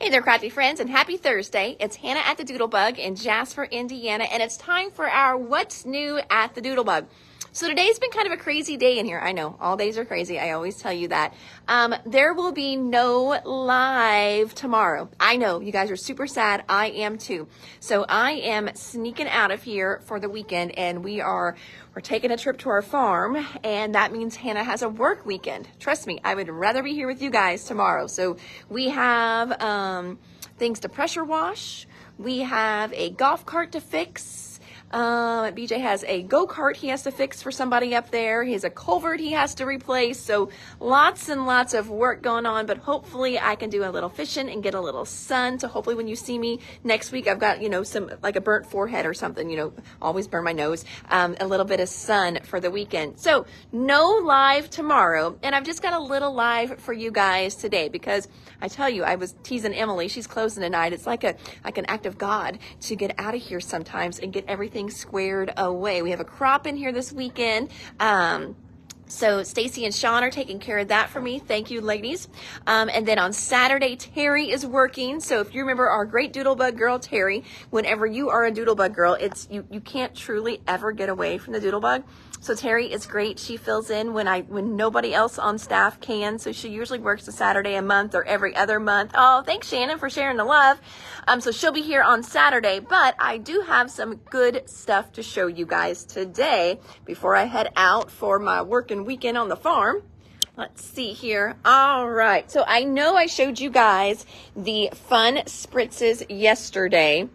Hey there, crafty friends, and happy Thursday. It's Hannah at the Doodlebug in Jasper, Indiana, and it's time for our What's New at the Doodlebug. So today's been kind of a crazy day in here. I know, all days are crazy. I always tell you that. There will be no live tomorrow. I know, you guys are super sad. I am too. So I am sneaking out of here for the weekend, and we're taking a trip to our farm, and that means Hannah has a work weekend. Trust me, I would rather be here with you guys tomorrow. So we have things to pressure wash. We have a golf cart to fix. BJ has a go-kart he has to fix for somebody up there. He has a culvert he has to replace. So lots and lots of work going on, but hopefully I can do a little fishing and get a little sun. So hopefully when you see me next week, I've got, some like a burnt forehead or something, always burn my nose, a little bit of sun for the weekend. So no live tomorrow. And I've just got a little live for you guys today because I tell you, I was teasing Emily. She's closing tonight. It's like an act of God to get out of here sometimes and get everything squared away. We have a crop in here this weekend. So Stacy and Sean are taking care of that for me. Thank you, ladies. And then on Saturday, Terry is working. So if you remember our great Doodlebug girl, Terry, whenever you are a Doodlebug girl, you can't truly ever get away from the Doodlebug. So Terry is great. She fills in when nobody else on staff can. So she usually works a Saturday a month or every other month. Oh, thanks, Shannon, for sharing the love. So she'll be here on Saturday, but I do have some good stuff to show you guys today before I head out for my working weekend on the farm. Let's see here. All right. So I know I showed you guys the fun spritzes yesterday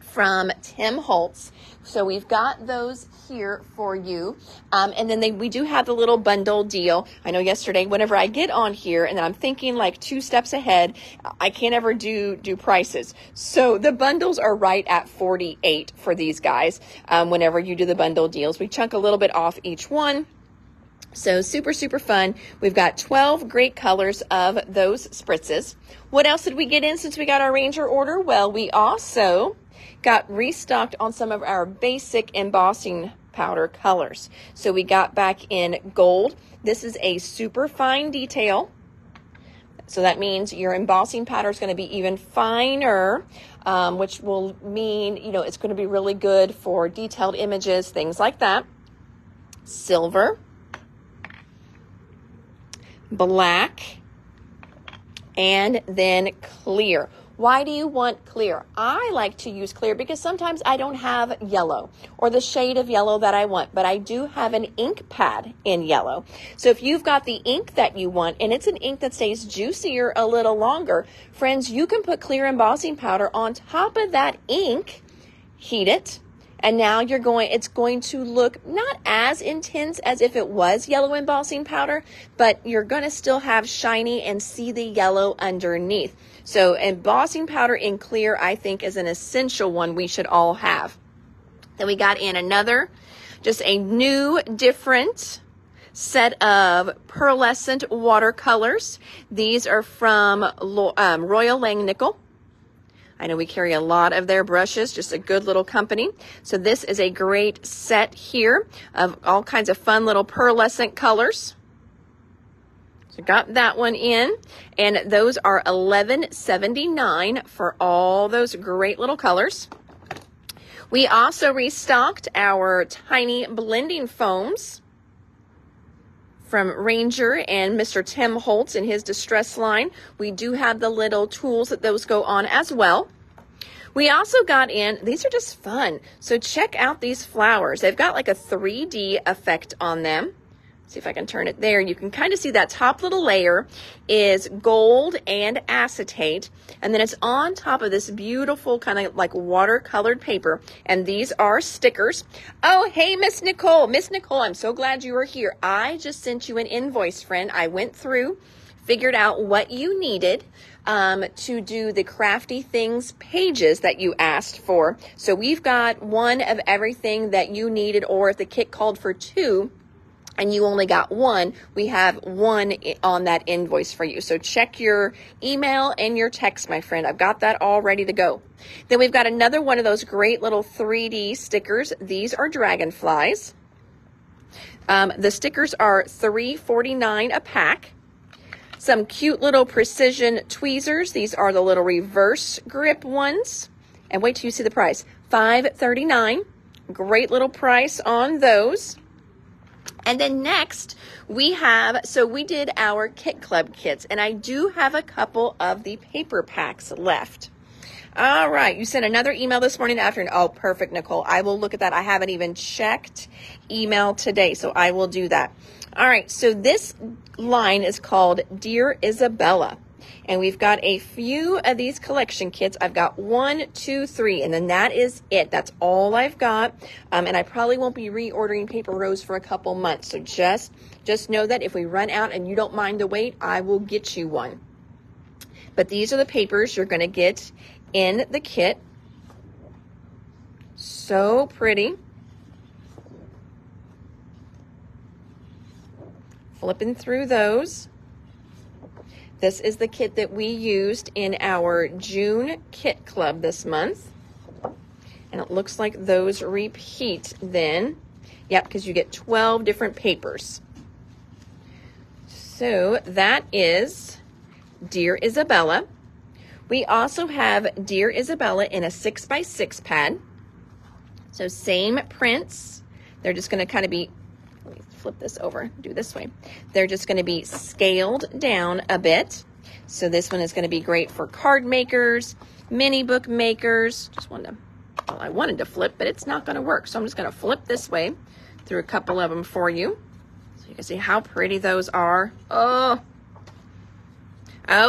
from Tim Holtz. So we've got those here for you. And then we do have the little bundle deal. I know yesterday, whenever I get on here and then I'm thinking like 2 steps ahead, I can't ever do prices. So the bundles are right at $48 for these guys. Whenever you do the bundle deals, we chunk a little bit off each one. So super, super fun. We've got 12 great colors of those spritzes. What else did we get in since we got our Ranger order? Well, we also got restocked on some of our basic embossing powder colors. So we got back in gold. This is a super fine detail. So that means your embossing powder is going to be even finer, which will mean, it's going to be really good for detailed images, things like that. Silver, black, and then clear. Why do you want clear? I like to use clear because sometimes I don't have yellow or the shade of yellow that I want, but I do have an ink pad in yellow. So if you've got the ink that you want and it's an ink that stays juicier a little longer, friends, you can put clear embossing powder on top of that ink, heat it, and now it's going to look not as intense as if it was yellow embossing powder, but you're going to still have shiny and see the yellow underneath. So embossing powder in clear, I think, is an essential one we should all have. Then we got in just a new, different set of pearlescent watercolors. These are from Royal Langnickel. I know we carry a lot of their brushes, just a good little company. So this is a great set here of all kinds of fun little pearlescent colors. So got that one in, and those are $11.79 for all those great little colors. We also restocked our tiny blending foams from Ranger and Mr. Tim Holtz in his Distress line. We do have the little tools that those go on as well. We also got in, these are just fun. So check out these flowers. They've got like a 3D effect on them. See if I can turn it there. You can kind of see that top little layer is gold and acetate. And then it's on top of this beautiful kind of like watercolored paper. And these are stickers. Oh, hey, Miss Nicole. Miss Nicole, I'm so glad you are here. I just sent you an invoice, friend. I went through, figured out what you needed to do the crafty things pages that you asked for. So we've got one of everything that you needed, or if the kit called for 2, and you only got 1, we have 1 on that invoice for you. So check your email and your text, my friend. I've got that all ready to go. Then we've got another one of those great little 3D stickers. These are dragonflies. The stickers are $3.49 a pack. Some cute little precision tweezers. These are the little reverse grip ones. And wait till you see the price. $5.39. Great little price on those. And then next we have, so we did our Kit Club kits, and I do have a couple of the paper packs left. All right, you sent another email this morning afternoon. Oh, perfect, Nicole. I will look at that. I haven't even checked email today, so I will do that. All right, so this line is called Dear Isabella. And we've got a few of these collection kits. I've got 1, 2, 3, and then that is it. That's all I've got. And I probably won't be reordering Paper Rose for a couple months. So just know that if we run out and you don't mind the wait, I will get you one. But these are the papers you're going to get in the kit. So pretty. Flipping through those. This is the kit that we used in our June Kit Club this month. And it looks like those repeat then. Yep, because you get 12 different papers. So that is Dear Isabella. We also have Dear Isabella in a 6x6 pad. So same prints. They're just going to kind of be, let me flip this over, do this way. They're just going to be scaled down a bit. So this one is going to be great for card makers, mini book makers. Just wanted to, well, I wanted to flip, but it's not going to work. So I'm just going to flip this way through a couple of them for you. So you can see how pretty those are. Oh,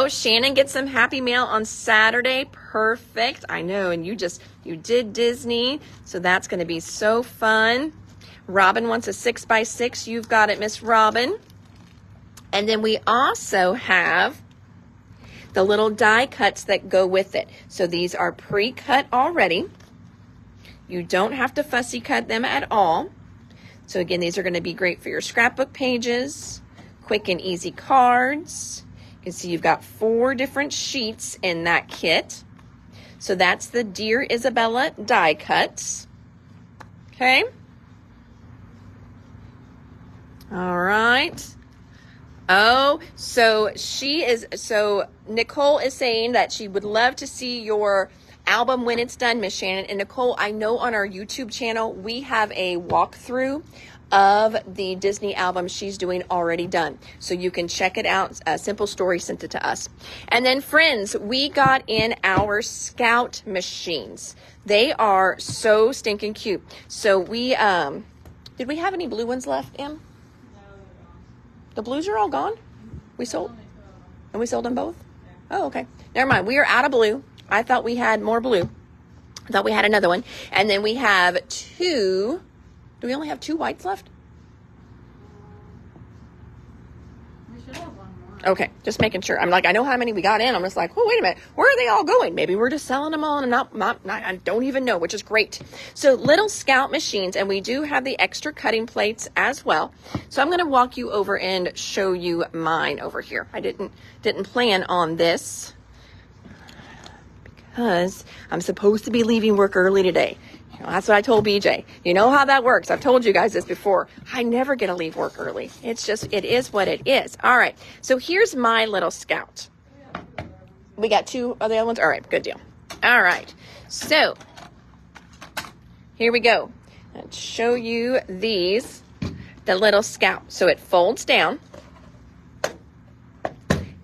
Shannon gets some happy mail on Saturday. Perfect. I know. And you did Disney. So that's going to be so fun. Robin wants a 6x6. You've got it, Miss Robin. And then we also have the little die cuts that go with it. So these are pre-cut already. You don't have to fussy cut them at all. So again, these are going to be great for your scrapbook pages, quick and easy cards. You can see you've got 4 different sheets in that kit. So that's the Dear Isabella die cuts. Okay. All right. Oh, so Nicole is saying that she would love to see your album when it's done, Miss Shannon. And Nicole, I know on our YouTube channel, we have a walkthrough of the Disney album she's doing already done. So you can check it out. Simple Story sent it to us. And then friends, we got in our Scout machines. They are so stinking cute. So we, did we have any blue ones left, Em? The blues are all gone? We sold? And we sold them both? Oh, okay. Never mind. We are out of blue. I thought we had more blue. I thought we had another one. And then we have 2. Do we only have 2 whites left? We should have one more. Okay, just making sure. I'm like, I know how many we got in. I'm just like, oh, wait a minute. Where are they all going? Maybe we're just selling them all and I don't even know, which is great. So little Scout machines, and we do have the extra cutting plates as well. So I'm going to walk you over and show you mine over here. I didn't plan on this because I'm supposed to be leaving work early today. That's what I told BJ. You know how that works. I've told you guys this before. I never get to leave work early. It's just, it is what it is. All right. So here's my little Scout. We got 2 of the other ones. All right. Good deal. All right. So here we go. Let's show you these, the little Scout. So it folds down.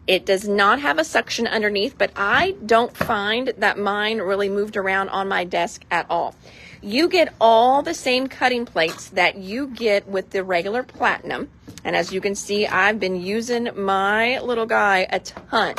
It does not have a suction underneath, but I don't find that mine really moved around on my desk at all. You get all the same cutting plates that you get with the regular Platinum. And as you can see, I've been using my little guy a ton.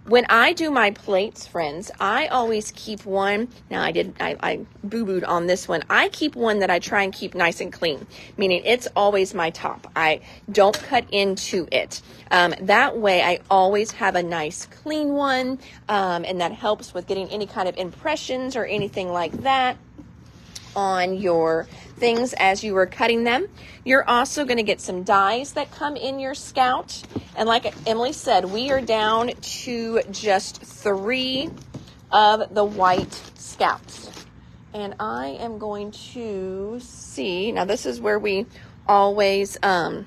When I do my plates, friends, I always keep one. Now I boo-booed on this one. I keep one that I try and keep nice and clean, meaning it's always my top. I don't cut into it. That way I always have a nice clean one, and that helps with getting any kind of impressions or anything like that on your things as you are cutting them. You're also going to get some dies that come in your Scout. And like Emily said, we are down to just 3 of the white Scouts. And I am going to see, now this is where we always, for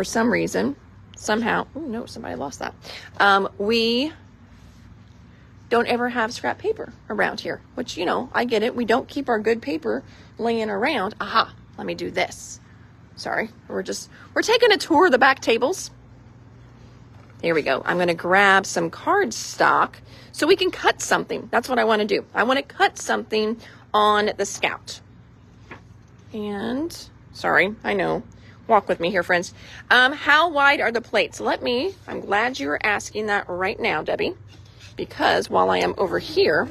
some reason, somehow, oh no, somebody lost that. We don't ever have scrap paper around here, which, you know, I get it. We don't keep our good paper laying around. Aha, let me do this. Sorry, we're taking a tour of the back tables. Here we go. I'm going to grab some cardstock so we can cut something. That's what I want to do. I want to cut something on the Scout. And, sorry, I know. Walk with me here, friends. How wide are the plates? I'm glad you were asking that right now, Debbie, because while I am over here,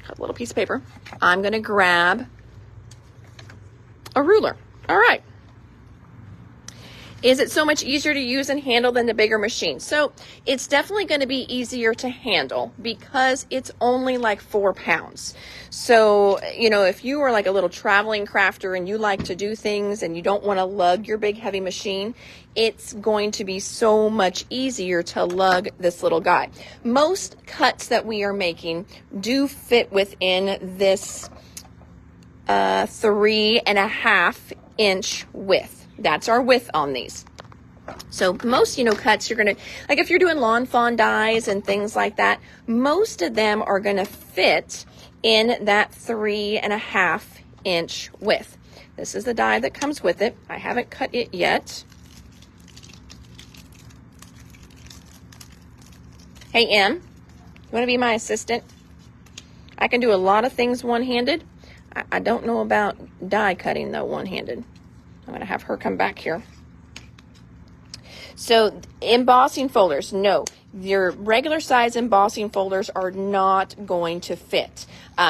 cut a little piece of paper, I'm going to grab a ruler. All right. Is it so much easier to use and handle than the bigger machine? So it's definitely going to be easier to handle because it's only like 4 pounds. So, you know, if you are like a little traveling crafter and you like to do things and you don't want to lug your big heavy machine, it's going to be so much easier to lug this little guy. Most cuts that we are making do fit within this 3.5 inch width. That's our width on these. So most, you know, cuts you're going to, like if you're doing lawn fawn dies and things like that, most of them are going to fit in that 3.5 inch width. This is the die that comes with it. I haven't cut it yet. Hey, Em, you want to be my assistant? I can do a lot of things one-handed. I don't know about die cutting though, one-handed. I'm going to have her come back here. So embossing folders, no, your regular size embossing folders are not going to fit.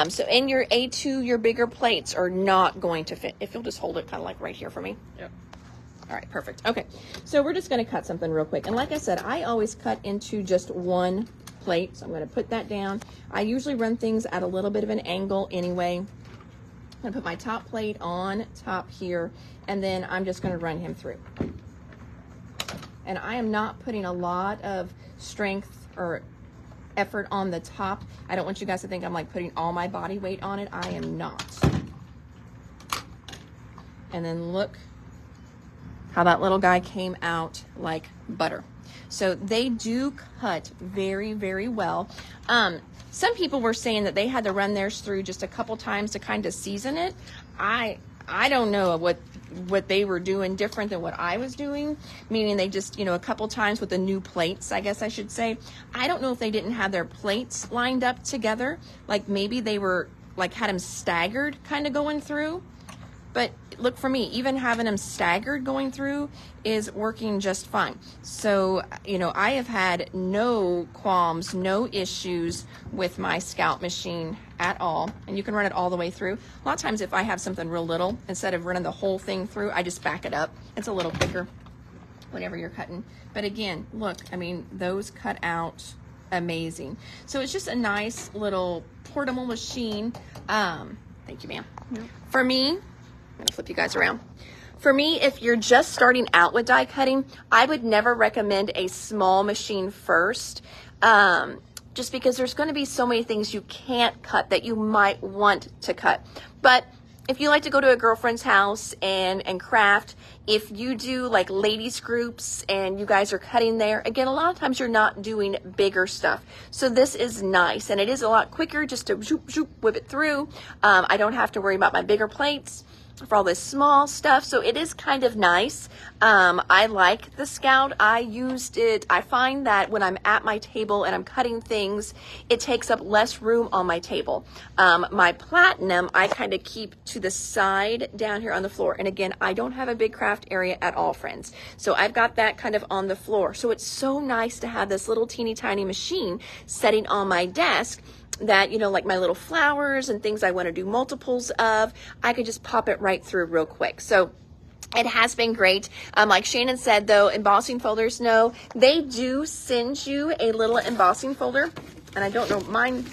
So in your A2, your bigger plates are not going to fit. If you'll just hold it kind of like right here for me. Yep. All right, perfect. Okay, so we're just going to cut something real quick. And like I said, I always cut into just one plate. So I'm going to put that down. I usually run things at a little bit of an angle anyway. I'm going to put my top plate on top here, and then I'm just going to run him through. And I am not putting a lot of strength or effort on the top. I don't want you guys to think I'm like putting all my body weight on it. I am not. And then look how that little guy came out like butter. So they do cut very, very well. Some people were saying that they had to run theirs through just a couple times to kind of season it. I don't know what they were doing different than what I was doing, meaning they just, you know, a couple times with the new plates, I guess I should say. I don't know if they didn't have their plates lined up together, like maybe they were like had them staggered kind of going through. But look, for me, even having them staggered going through is working just fine. So, you know, I have had no qualms, no issues with my Scout machine at all. And you can run it all the way through. A lot of times if I have something real little, instead of running the whole thing through, I just back it up. It's a little quicker, whatever you're cutting. But again, look, I mean, those cut out amazing. So it's just a nice little portable machine. Thank you, ma'am. Yep. For me, I'm gonna flip you guys around. For me, if you're just starting out with die cutting, I would never recommend a small machine first, just because there's going to be so many things you can't cut that you might want to cut. But if you like to go to a girlfriend's house and craft, if you do like ladies groups and you guys are cutting there, again, a lot of times you're not doing bigger stuff. So this is nice, and it is a lot quicker just to zoop, zoop, whip it through. I don't have to worry about my bigger plates for all this small stuff, so it is kind of nice. I like the Scout. I used it. I find that when I'm at my table and I'm cutting things, it takes up less room on my table. My Platinum, I kind of keep to the side down here on the floor. And again, I don't have a big craft area at all, friends. So I've got that kind of on the floor. So it's so nice to have this little teeny tiny machine sitting on my desk that, you know, like my little flowers and things I want to do multiples of, I could just pop it right through real quick. So it has been great. Like Shannon said, though, embossing folders, no, they do send you a little embossing folder. And I don't know, mine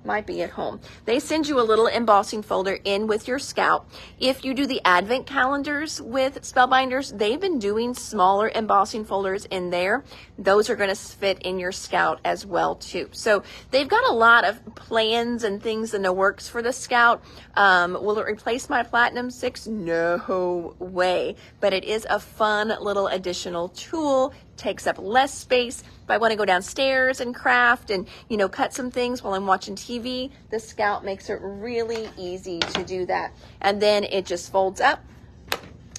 might be at home. They send you a little embossing folder in with your Scout. If you do the advent calendars with Spellbinders, they've been doing smaller embossing folders in there. Those are going to fit in your Scout as well too. So they've got a lot of plans and things in the works for the Scout. Will it replace my Platinum 6? No way. But it is a fun little additional tool. Takes up less space. If I want to go downstairs and craft and, you know, cut some things while I'm watching TV, the Scout makes it really easy to do that. And then it just folds up.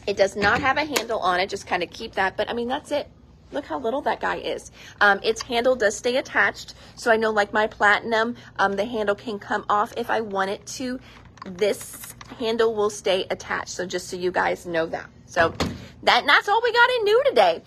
It does not have a handle on it, just kind of keep that. But I mean, that's it. Look how little that guy is. Its handle does stay attached. So I know, like my Platinum, the handle can come off if I want it to. This handle will stay attached. So just so you guys know that. So that's all we got in new today.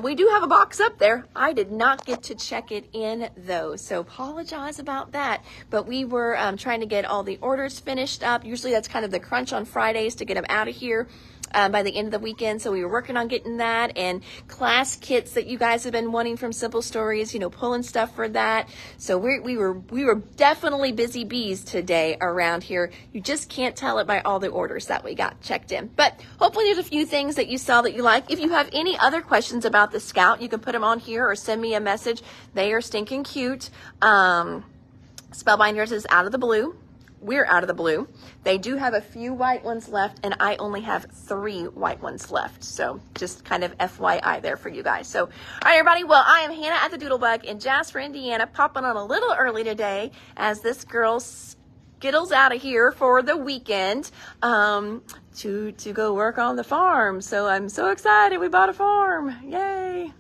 We do have a box up there. I did not get to check it in though, so apologize about that. But we were trying to get all the orders finished up. Usually that's kind of the crunch on Fridays to get them out of here by the end of the weekend. So we were working on getting that, and class kits that you guys have been wanting from Simple Stories, you know, pulling stuff for that. So we were definitely busy bees today around here. You just can't tell it by all the orders that we got checked in. But hopefully there's a few things that you saw that you like. If you have any other questions about the Scout, you can put them on here or send me a message. They are stinking cute. Spellbinders is out of the blue. We're out of the blue. They do have a few white ones left, and I only have 3 white ones left. So just kind of FYI there for you guys. So, all right, everybody. Well, I am Hannah at the Doodlebug in Jasper, Indiana, popping on a little early today as this girl skittles out of here for the weekend to go work on the farm. So I'm so excited. We bought a farm. Yay.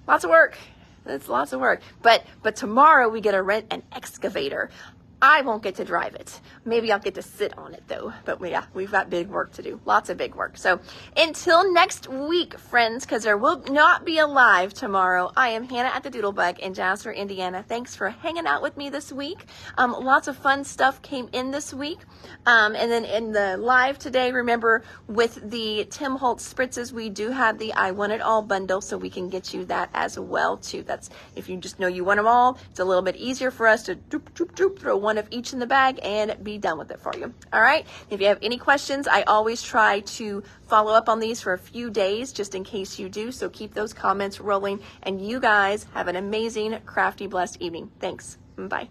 Lots of work. It's lots of work. But tomorrow we get to rent an excavator. I won't get to drive it. Maybe I'll get to sit on it though. But yeah, we've got big work to do. Lots of big work. So until next week, friends, because there will not be a live tomorrow, I am Hannah at the Doodlebug in Jasper, Indiana. Thanks for hanging out with me this week. Lots of fun stuff came in this week. And then in the live today, remember with the Tim Holtz spritzes, we do have the I Want It All bundle, so we can get you that as well too. That's if you just know you want them all. It's a little bit easier for us to throw one of each in the bag and be done with it for you. All right. If you have any questions, I always try to follow up on these for a few days just in case you do. So keep those comments rolling, and you guys have an amazing, crafty, blessed evening. Thanks. Bye.